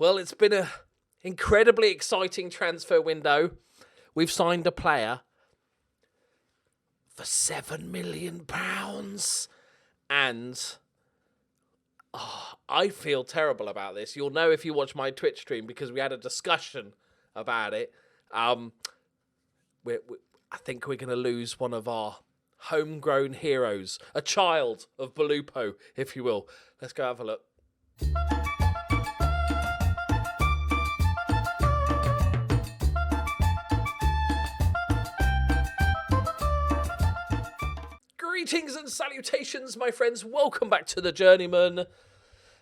Well, it's been an incredibly exciting transfer window. We've signed a player for £7 million. And I feel terrible about this. You'll know if you watch my Twitch stream because we had a discussion about it. I think we're going to lose one of our homegrown heroes, a child of Belupo, if you will. Let's go have a look. Greetings and salutations, my friends. Welcome back to the Journeyman.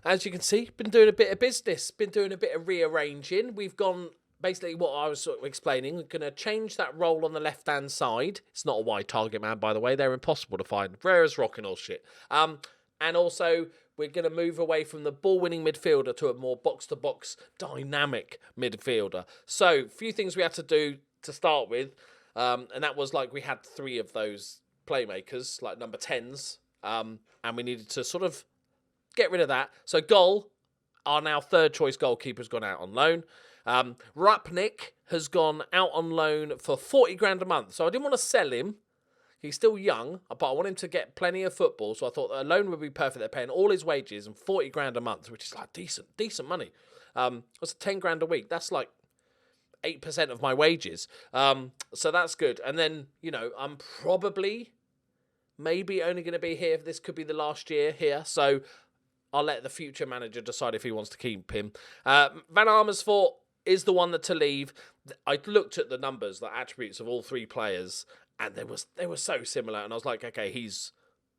As you can see, been doing a bit of business, been doing a bit of rearranging. We've gone, basically what I was sort of explaining, we're going to change that role on the left-hand side. It's not a wide target man, by the way. They're impossible to find. Rare as rock and all shit. And also, we're going to move away from the ball-winning midfielder to a more box-to-box dynamic midfielder. So, a few things we had to do to start with. And that was like we had 3 of those playmakers, like number 10s, and we needed to sort of get rid of that. So goal, our now third choice goalkeeper, has gone out on loan. Rapnik has gone out on loan for 40 grand a month. So I didn't want to sell him. He's still young, but I want him to get plenty of football. So I thought a loan would be perfect. They're paying all his wages and 40 grand a month, which is like decent money. That's 10 grand a week. That's like 8% of my wages. So that's good. And then, you know, I'm probably maybe only going to be here. This could be the last year here. So I'll let the future manager decide if he wants to keep him. Van Amersfoort is the one that to leave. I looked at the numbers, the attributes of all 3 players, and they were so similar. And I was like, okay, he's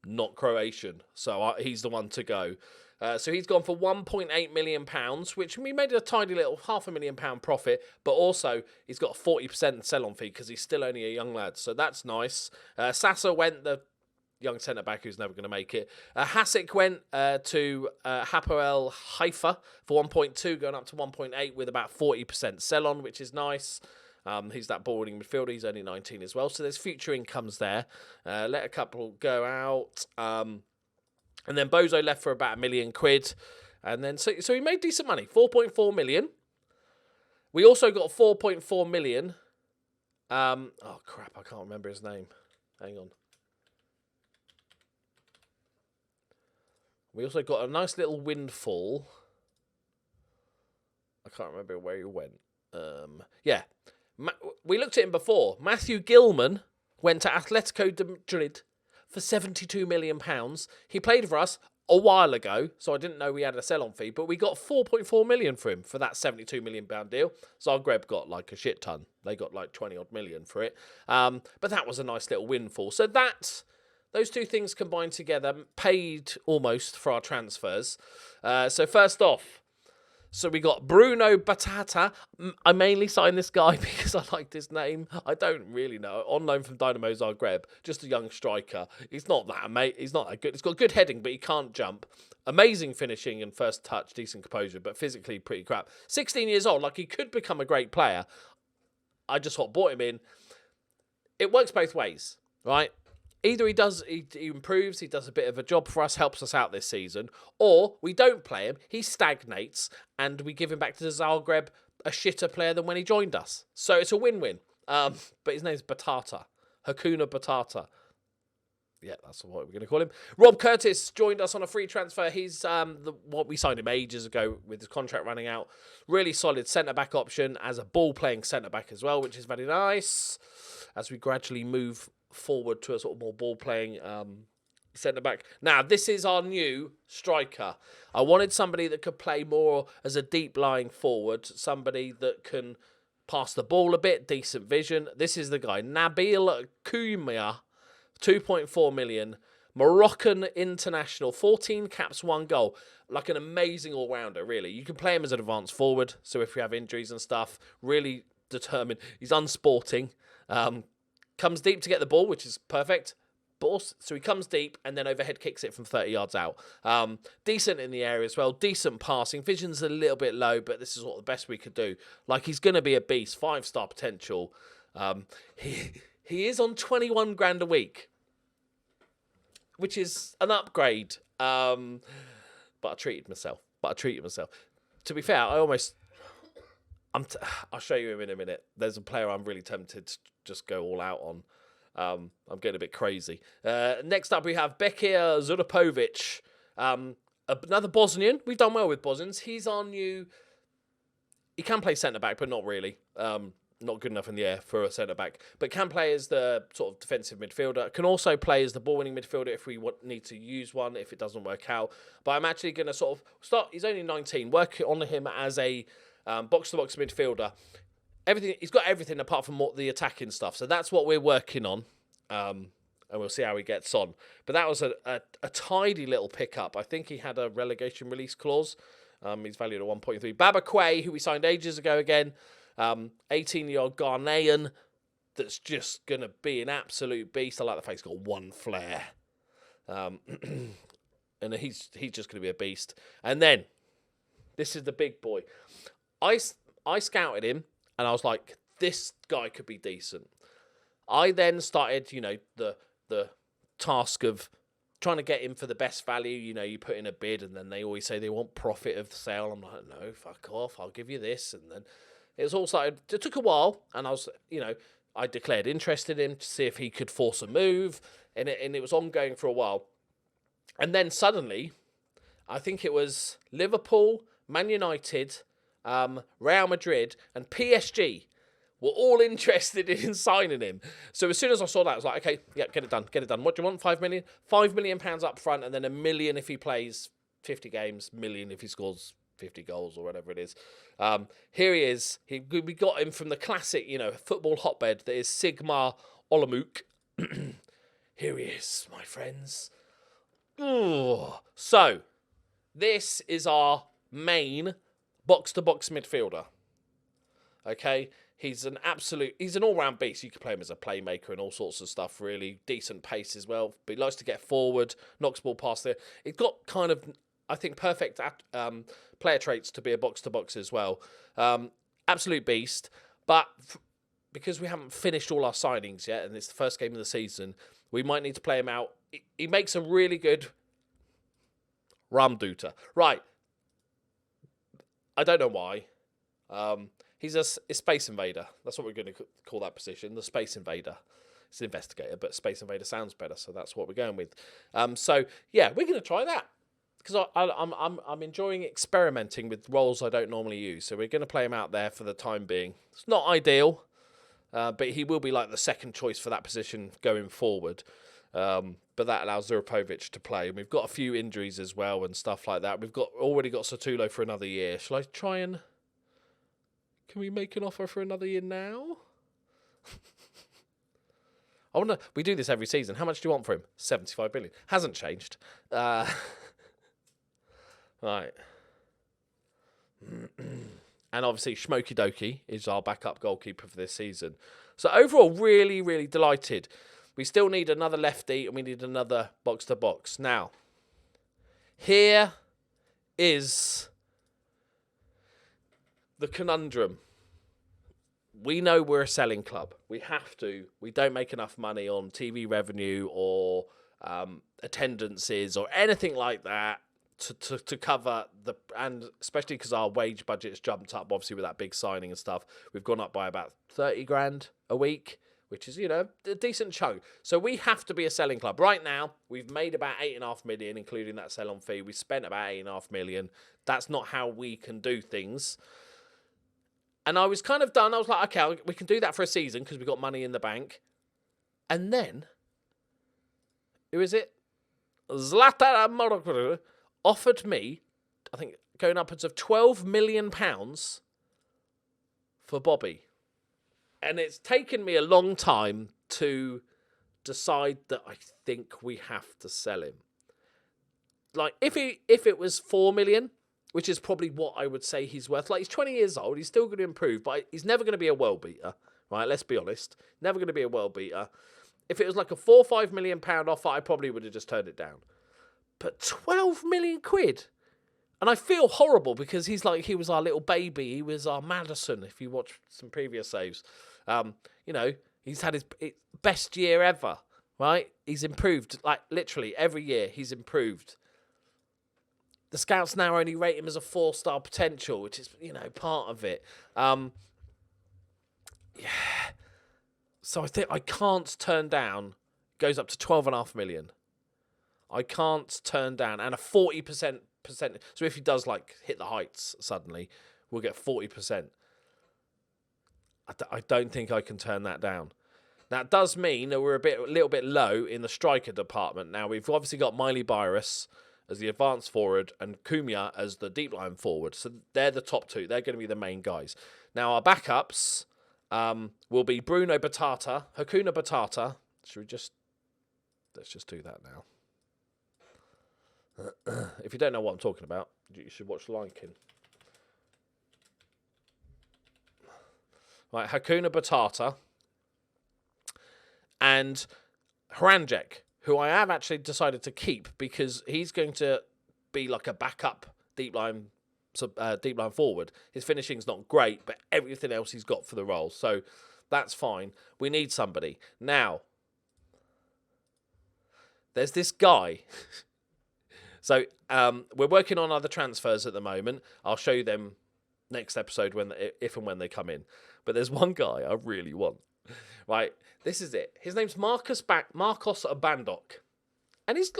not Croatian, so he's the one to go. So he's gone for £1.8 million, which we made a tiny little £500,000 profit, but also he's got a 40% sell-on fee because he's still only a young lad. So that's nice. SATA went, the young centre-back who's never going to make it. Hasek went to Hapoel Haifa for 1.2, going up to 1.8 with about 40% sell-on, which is nice. He's that ball-winning midfielder. He's only 19 as well, so there's future incomes there. Let a couple go out. And then Bozo left for about £1 million. And then, so he made decent money, 4.4 million. We also got 4.4 million. Oh, crap, I can't remember his name. Hang on. We also got a nice little windfall. I can't remember where he went. Yeah. We looked at him before. Matthew Gilman went to Atletico de Madrid for £72 million. He played for us a while ago, so I didn't know we had a sell-on fee, but we got 4.4 million for him for that £72 million deal. Zagreb got like a shit ton. They got like 20-odd million for it. But that was a nice little windfall. So those 2 things combined together paid almost for our transfers. So first off, so we got Bruno Batata. I mainly signed this guy because I liked his name. I don't really know. On loan from Dynamo Zagreb, just a young striker. He's not that He's not that good. He's got good heading, but he can't jump. Amazing finishing and first touch, decent composure, but physically pretty crap. 16 years old, like he could become a great player. I just bought him in. It works both ways, right? Either he improves, he does a bit of a job for us, helps us out this season, or we don't play him, he stagnates, and we give him back to Zagreb, a shitter player than when he joined us. So it's a win-win. But his name's Batata. Hakuna Batata. Yeah, that's what we're going to call him. Rob Curtis joined us on a free transfer. He's what we signed him ages ago with his contract running out. Really solid centre-back option as a ball-playing centre-back as well, which is very nice as we gradually move forward to a sort of more ball-playing centre-back. Now, this is our new striker. I wanted somebody that could play more as a deep-lying forward, somebody that can pass the ball a bit, decent vision. This is the guy, Nabil Koumia, 2.4 million, Moroccan international, 14 caps, 1 goal. Like an amazing all-rounder, really. You can play him as an advanced forward, so if we have injuries and stuff, really determined. He's unsporting. Comes deep to get the ball, which is perfect. So he comes deep and then overhead kicks it from 30 yards out. Decent in the air as well. Decent passing. Vision's a little bit low, but this is what the best we could do. Like, he's going to be a beast. 5-star potential. He is on 21 grand a week, which is an upgrade. But I treated myself. to be fair, I'll show you him in a minute. There's a player I'm really tempted to just go all out on. I'm getting a bit crazy. Next up, we have Bekir Zurapovic, another Bosnian. We've done well with Bosnians. He's our new... He can play centre-back, but not really. Not good enough in the air for a centre-back. But can play as the sort of defensive midfielder. Can also play as the ball-winning midfielder if we need to use one, if it doesn't work out. But I'm actually going to sort of start... He's only 19. Work on him as a box-to-box midfielder. He's got everything apart from the attacking stuff. So that's what we're working on. And we'll see how he gets on. But that was a tidy little pickup. I think he had a relegation release clause. He's valued at 1.3. Babakwe, who we signed ages ago again. 18-year-old Ghanaian that's just going to be an absolute beast. I like the fact he's got one flare. And he's just going to be a beast. And then, this is the big boy. I scouted him, and I was like, this guy could be decent. I then started, the task of trying to get him for the best value. You put in a bid, and then they always say they want profit of the sale. I'm like, no, fuck off. I'll give you this. And then it took a while, and I was, I declared interest in him to see if he could force a move, and it was ongoing for a while. And then suddenly, I think it was Liverpool, Man United, Real Madrid, and PSG were all interested in signing him. So as soon as I saw that, I was like, okay, yeah, get it done. What do you want? 5 million? £5 million up front, and then £1 million if he plays 50 games, £1 million if he scores 50 goals or whatever it is. Here he is. We got him from the classic, football hotbed that is Sigma Olomouc. Here he is, my friends. Ooh. So, this is our main box-to-box midfielder. Okay? He's an all-round beast. You could play him as a playmaker and all sorts of stuff, really. Decent pace as well. But he likes to get forward, knocks ball past there. It's got kind of, I think, perfect player traits to be a box-to-box as well. Absolute beast. But because we haven't finished all our signings yet, and it's the first game of the season, we might need to play him out. He makes a really good Ramduta. Right. I don't know why. He's a Space Invader. That's what we're going to call that position, the Space Invader. It's an investigator, but Space Invader sounds better, so that's what we're going with. So, yeah, we're going to try that. Because I'm enjoying experimenting with roles I don't normally use. So we're going to play him out there for the time being. It's not ideal, but he will be like the second choice for that position going forward. But that allows Zurapovic to play. And we've got a few injuries as well and stuff like that. We've already got Satulo for another year. Shall I try and... Can we make an offer for another year now? I wonder... We do this every season. How much do you want for him? 75 billion. Hasn't changed. Right. And obviously, Loki Doki is our backup goalkeeper for this season. So overall, really, really delighted. We still need another lefty and we need another box-to-box. Now, here is the conundrum. We know we're a selling club. We have to. We don't make enough money on TV revenue or attendances or anything like that to cover and especially because our wage budget's jumped up, obviously, with that big signing and stuff. We've gone up by about 30 grand a week, which is, a decent chunk. So we have to be a selling club. Right now, we've made about 8.5 million, including that sell-on fee. We spent about 8.5 million. That's not how we can do things. And I was kind of done. I was like, okay, we can do that for a season because we've got money in the bank. And then, who is it? Zlatan offered me, I think, going upwards of £12 million for BOBBI. And it's taken me a long time to decide that I think we have to sell him. Like, if it was 4 million, which is probably what I would say he's worth. Like, he's 20 years old, he's still going to improve, but he's never going to be a world beater, right? Let's be honest. Never going to be a world beater. If it was like a £4 or £5 million offer, I probably would have just turned it down. But 12 million quid. And I feel horrible because he was our little baby. He was our Madison, if you watch some previous saves. He's had his best year ever, right? He's improved, like, literally every year he's improved. the scouts now only rate him as a 4-star potential, which is, part of it. Yeah. So I think I can't turn down, goes up to 12.5 million. I can't turn down, and a 40%. So if he does hit the heights suddenly, we'll get 40%. I don't think I can turn that down. That does mean that we're a little bit low in the striker department. Now, we've obviously got Miley Byrus as the advanced forward and Cunha as the deep line forward. So they're the top two. They're going to be the main guys. Now, our backups will be Bruno Batata, Hakuna Batata. Let's just do that now. If you don't know what I'm talking about, you should watch Lion King. Right, Hakuna Batata and Hranjek, who I have actually decided to keep because he's going to be like a backup deep line forward. His finishing's not great, but everything else he's got for the role, so that's fine. We need somebody. Now, there's this guy. So we're working on other transfers at the moment. I'll show you them next episode if and when they come in. But there's one guy I really want. Right, this is it. His name's Marcos Abandok. And he's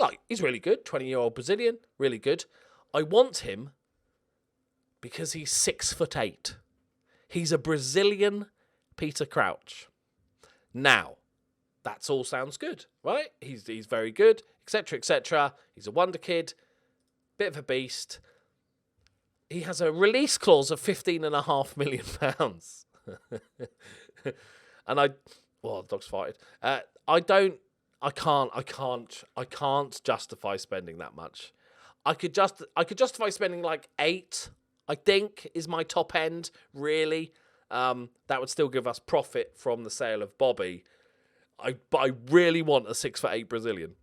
really good. 20-year-old Brazilian, really good. I want him because he's 6'8". He's a Brazilian Peter Crouch. Now, that all sounds good, right? He's very good, etc., etc. He's a wonder kid, bit of a beast. He has a release clause of £15.5 million. And the dog's farted. I can't justify spending that much. I could justify spending 8, I think, is my top end, really. That would still give us profit from the sale of BOBBI. But I really want a 6'8" Brazilian.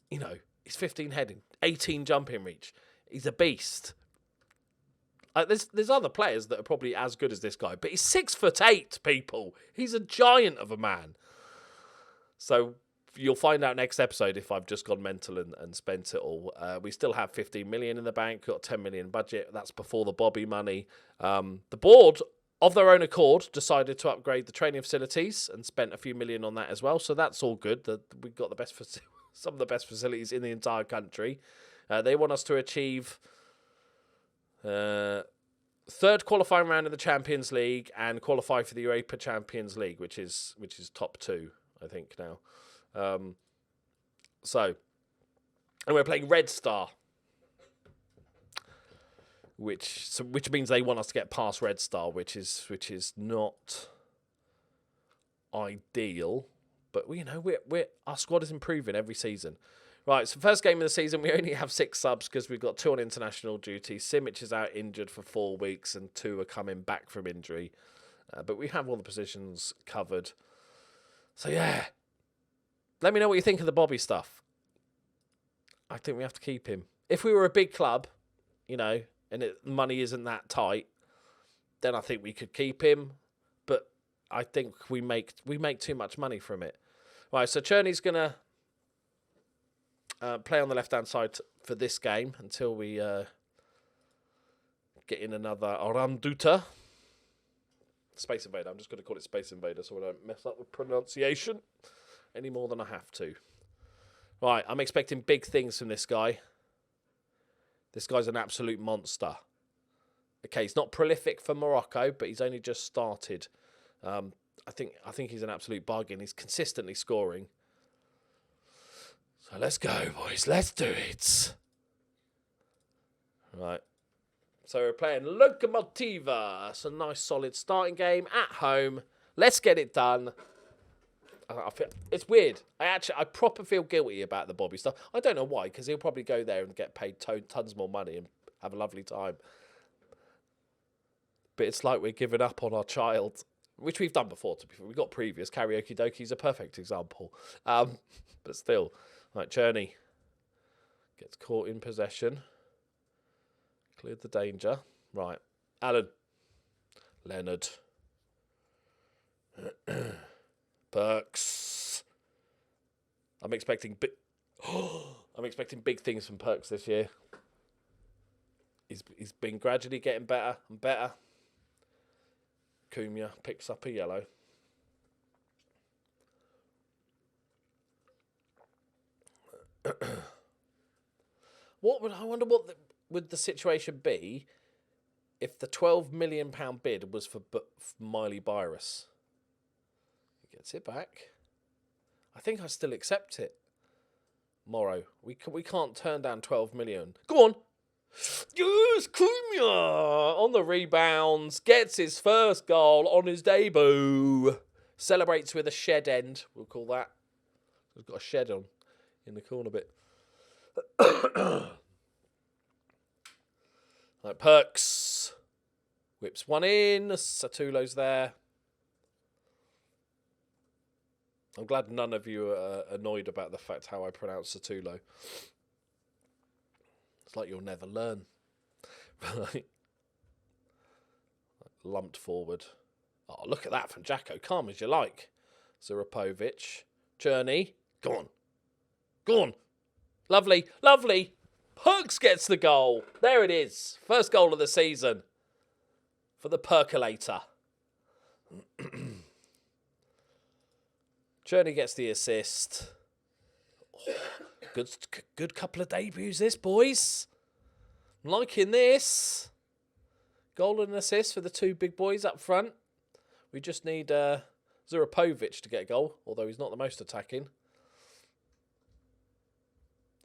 He's 15 heading, 18 jumping reach. He's a beast. There's other players that are probably as good as this guy, but he's 6'8", people. He's a giant of a man. So you'll find out next episode if I've just gone mental and spent it all. We still have 15 million in the bank, got 10 million budget. That's before the BOBBI money. The board, of their own accord, decided to upgrade the training facilities and spent a few million on that as well. So that's all good. We've got some of the best facilities in the entire country. They want us to achieve third qualifying round in the Champions League and qualify for the Europa Champions League, which is top 2, I think now. And we're playing Red Star, which means they want us to get past Red Star, which is not ideal. But our squad is improving every season. Right, so first game of the season, we only have 6 subs because we've got 2 on international duty. Simic is out injured for 4 weeks and 2 are coming back from injury. But we have all the positions covered. So, yeah. Let me know what you think of the BOBBI stuff. I think we have to keep him. If we were a big club, and money isn't that tight, then I think we could keep him. But I think we make too much money from it. Right, so Cherney's going to play on the left-hand side for this game until we get in another Oranduta. Space Invader. I'm just going to call it Space Invader so I don't mess up with pronunciation any more than I have to. Right, I'm expecting big things from this guy. This guy's an absolute monster. Okay, he's not prolific for Morocco, but he's only just started. I think he's an absolute bargain. He's consistently scoring. So let's go, boys. Let's do it. Right. So we're playing Lokomotiva. It's a nice, solid starting game at home. Let's get it done. It's weird. I proper feel guilty about the BOBBI stuff. I don't know why, because he'll probably go there and get paid tons more money and have a lovely time. But it's like we're giving up on our child, which we've done before. We've got previous. Karaoke Doki is a perfect example. But still. Right, Journey gets caught in possession. Cleared the danger. Right, Alan. Leonard. Perks. I'm expecting big things from Perks this year. He's been gradually getting better and better. Cunha picks up a yellow. I wonder what would the situation be if the £12 million bid was for Miley Byrus? He gets it back. I think I still accept it. Morrow, we can't turn down 12 million. Go on. Yes, Cunha on the rebounds, gets his first goal on his debut. Celebrates with a shed end, we'll call that. He's got a shed on in the corner bit. Like Perks whips one in. Satulo's there. I'm glad none of you are annoyed about the fact how I pronounce Satulo. It's like you'll never learn. Right. Lumped forward. Oh, look at that from Jacko. Calm as you like. Zurapovic. Journey. Go on. Go on. Lovely. Lovely. Perks gets the goal. There it is. First goal of the season. For the Percolator. Journey gets the assist. Oh, good couple of debuts this, boys. I'm liking this. Goal and assist for the two big boys up front. We just need Zurapovic to get a goal, although he's not the most attacking.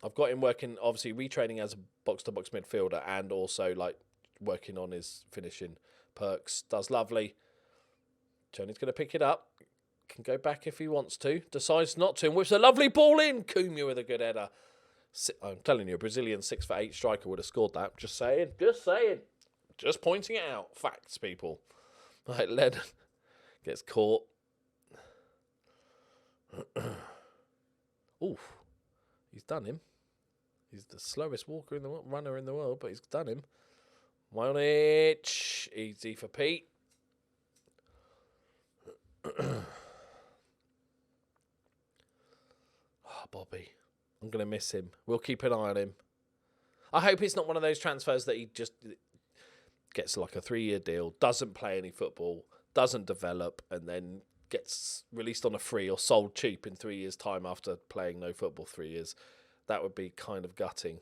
I've got him working, obviously, retraining as a box-to-box midfielder and also, like, working on his finishing. Perks does lovely. Journey's going to pick it up. Can go back if he wants to. Decides not to and whips a lovely ball in. Cunha with a good header. I'm telling you, a Brazilian 6'8" striker would have scored that. Just saying. Just saying. Just pointing it out. Facts, people. Right, Lennon gets caught. Oof. He's done him. He's the slowest runner in the world, but he's done him. Monic. Easy for Pete. Bobby. I'm going to miss him. We'll keep an eye on him. I hope it's not one of those transfers that he just gets like a 3-year deal, doesn't play any football, doesn't develop, and then gets released on a free or sold cheap in 3 years' time after playing no football 3 years. That would be kind of gutting.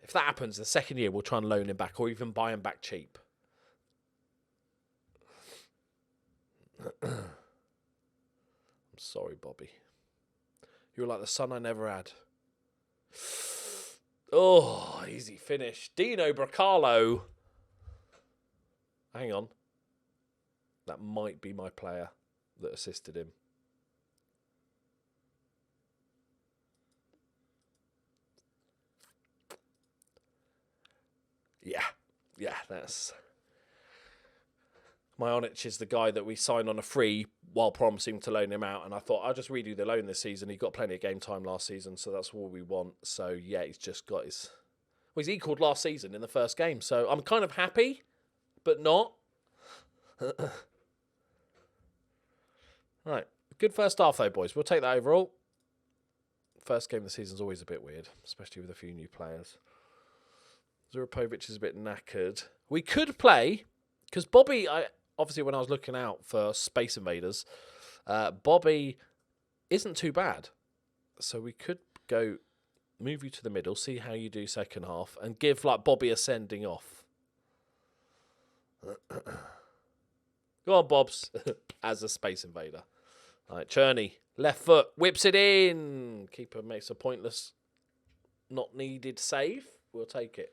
If that happens, the second year we'll try and loan him back or even buy him back cheap. I'm sorry, Bobby. You were like the son I never had. Oh, easy finish. Dino Bracalo. Hang on. That might be my player that assisted him. Yeah, that's... Monic is the guy that we signed on a free while promising to loan him out. And I thought, I'll just redo the loan this season. He got plenty of game time last season, so that's all we want. So, yeah, he's just got his... Well, he's equalled last season in the first game. So I'm kind of happy, but not. Right. Good first half, though, boys. We'll take that overall. First game of the season is always a bit weird, especially with a few new players. Zurapovic is a bit knackered. We could play, because Bobby, obviously when I was looking out for Space Invaders, Bobby isn't too bad. So we could go move you to the middle, see how you do second half, and give like Bobby a sending off. Go on, Bobs, as a Space Invader. All right, Cherney, left foot, whips it in. Keeper makes a pointless, not needed save. We'll take it.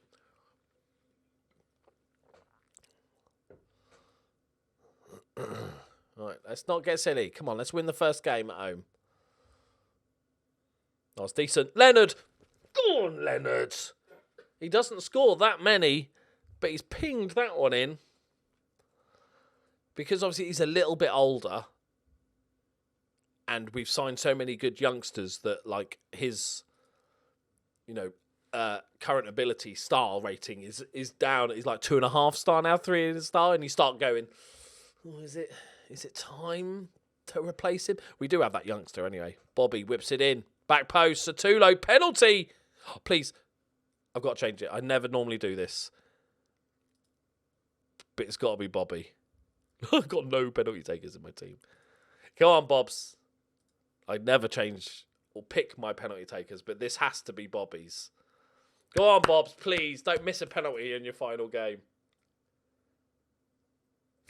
Right, let's not get silly. Come on, let's win the first game at home. That was decent. Leonard! Go on, Leonard! He doesn't score that many, but he's pinged that one in. Because obviously he's a little bit older. And we've signed so many good youngsters that, like, his, you know, current ability star rating is down. He's like 2.5 star now, 3 star, and you start going, oh, is it time to replace him? We do have that youngster anyway. Bobby whips it in. Back post, Satulo, penalty. Oh, please. I've got to change it. I never normally do this. But it's got to be Bobby. I've got no penalty takers in my team. Come on, Bobs. I never change or pick my penalty takers, but this has to be Bobby's. Go on, Bobs, please. Don't miss a penalty in your final game.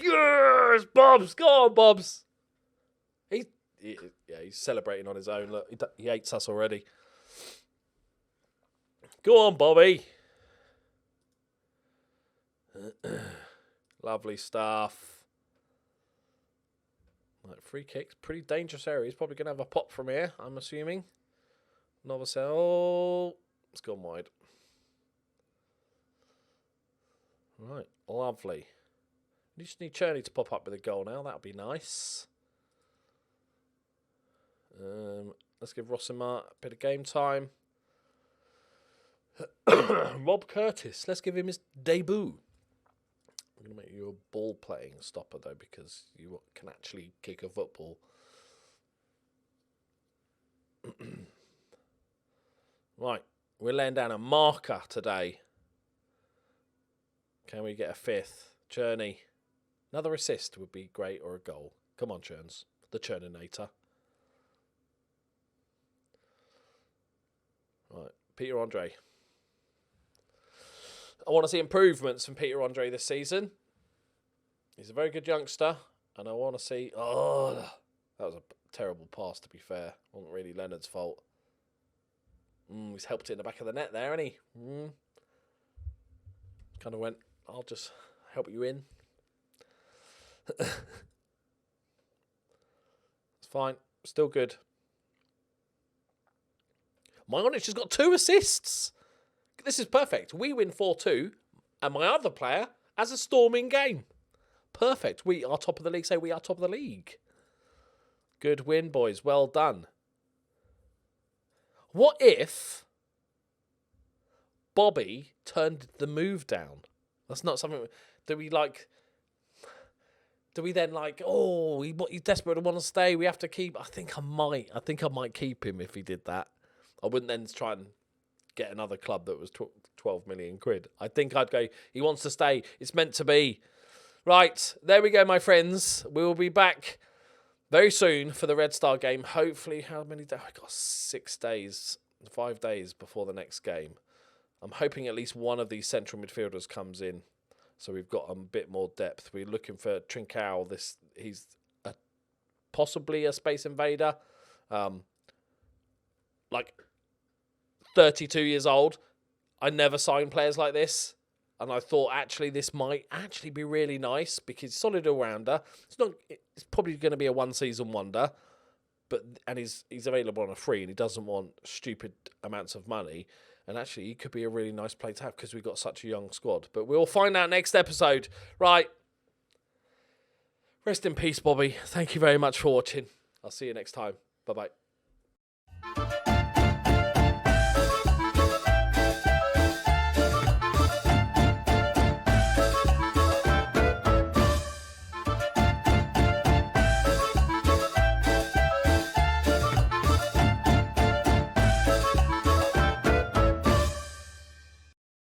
Yes, Bobs. Go on, Bobs. He's celebrating on his own. Look, he hates us already. Go on, Bobby. Lovely stuff. Right, free kicks. Pretty dangerous area. He's probably going to have a pop from here, I'm assuming. Novosel. It's gone wide. Right, lovely. You just need Cherney to pop up with a goal now. That would be nice. Let's give Rosimar a bit of game time. Rob Curtis. Let's give him his debut. I'm going to make you a ball-playing stopper, though, because you can actually kick a football. Right, we're laying down a marker today. Can we get a fifth? Cherney. Another assist would be great, or a goal. Come on, Churns. The Churninator. Right, Peter Andre. I want to see improvements from Peter Andre this season. He's a very good youngster, and I want to see... Oh, that was a terrible pass, to be fair. Wasn't really Leonard's fault. He's helped it in the back of the net there, hasn't he? Kind of went, I'll just help you in. It's fine. Still good. Majonic has got 2 assists. This is perfect. We win 4-2, and my other player has a storming game. Perfect. We are top of the league. Say we are top of the league. Good win, boys. Well done. What if Bobby turned the move down? That's not something... Do we then he's desperate to want to stay. We have to keep... I think I might keep him if he did that. I wouldn't then try and get another club that was 12 million quid. I think I'd go, he wants to stay. It's meant to be. Right, there we go, my friends. We will be back very soon for the Red Star game. Hopefully, how many days? I got 6 days, 5 days before the next game. I'm hoping at least one of these central midfielders comes in, so we've got a bit more depth. We're looking for Trincao. He's possibly a space invader. 32 years old. I never signed players like this. And I thought, actually, this might actually be really nice because solid all-rounder. It's probably going to be a one-season wonder. And he's available on a free and he doesn't want stupid amounts of money. And actually, he could be a really nice player to have because we've got such a young squad. But we'll find out next episode. Right. Rest in peace, Bobby. Thank you very much for watching. I'll see you next time. Bye-bye.